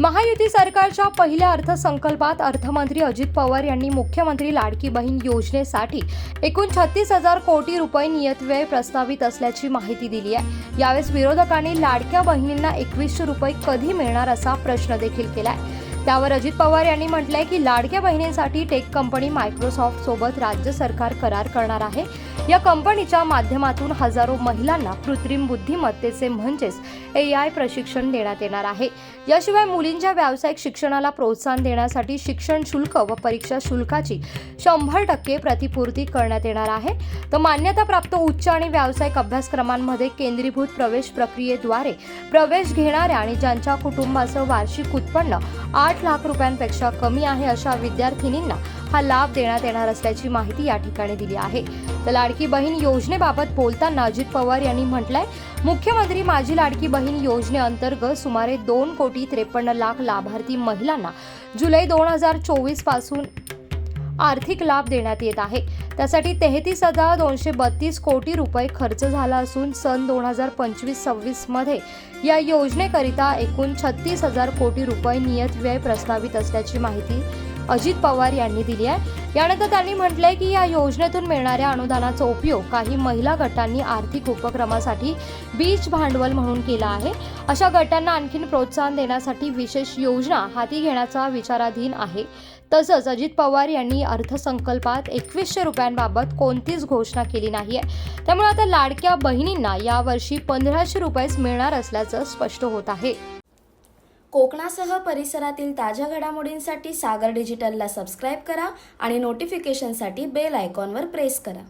महायुती सरकारच्या पहिल्या अर्थसंकल्पात अर्थमंत्री अजित पवार यांनी मुख्यमंत्री लाडकी बहीण योजनेसाठी एकूण 36,000 कोटी रुपये नियतव्यय प्रस्तावित असल्याची माहिती दिली आहे। यावेळेस विरोधकांनी लाडक्या बहिणींना 2100 रुपये कधी मिळणार असा प्रश्न देखील केलाय। त्यावर अजित पवार यांनी म्हटलंय की लाडक्या बहिणींसाठी टेक कंपनी मायक्रोसॉफ्ट सोबत राज्य सरकार करार करणार आहे। या कंपनीच्या माध्यमातून हजारो महिलांना कृत्रिम बुद्धिमत्तेचे म्हणजेच AI प्रशिक्षण देण्यात येणार आहे। याशिवाय मुलींच्या व्यावसायिक शिक्षणाला प्रोत्साहन देण्यासाठी शिक्षण शुल्क व परीक्षा शुल्काची 100% प्रतिपूर्ती करण्यात येणार आहे। तर मान्यताप्राप्त उच्च आणि व्यावसायिक अभ्यासक्रमांमध्ये केंद्रीभूत प्रवेश प्रक्रियेद्वारे प्रवेश घेणाऱ्या आणि ज्यांच्या कुटुंबाचं वार्षिक उत्पन्न 8 लाख रुपयांपेक्षा कमी आहे अशा विद्यार्थिनींना हा लाभ देण्यात येणार असल्याची माहिती या ठिकाणी दिली आहे। तर लाडकी बहीण योजनेबाबत बोलताना अजित पवार यांनी म्हटलंय, मुख्यमंत्री माझी लाडकी बहीण योजनेअंतर्गत सुमारे 2,53,00,000 लाभार्थी महिलांना जुलै 2024 पासून आर्थिक लाभ देण्यात येत आहे। त्यासाठी 33,232 कोटी रुपये खर्च झाला असून सन 2025-26 मध्ये या योजनेकरिता एकूण 36,000 कोटी रुपये नियत व्यय प्रस्तावित असल्याची माहिती अजित पवार यांनी दिली आहे। यानंतर त्यांनी म्हटलंय की या योजनेतून मिळणाऱ्या अनुदानाचा उपयोग काही महिला गटांनी आर्थिक उपक्रमासाठी बीज भांडवल म्हणून केला आहे। अशा गटांना आणखी प्रोत्साहन देण्यासाठी विशेष योजना हाती घेण्याचा विचाराधीन आहे। तसंच अजित पवार यांनी अर्थसंकल्पात 2100 रुपयांबाबत कोणतीच घोषणा केली नाहीये। त्यामुळे आता लाडक्या बहिणींना यावर्षी 1500 रुपयेच मिळणार असल्याचं स्पष्ट होत आहे। कोकणासह परिसरातील ताज्या घडामोडींसाठी सागर डिजिटलला सबस्क्राईब करा आणि नोटिफिकेशनसाठी बेल आयकॉनवर प्रेस करा।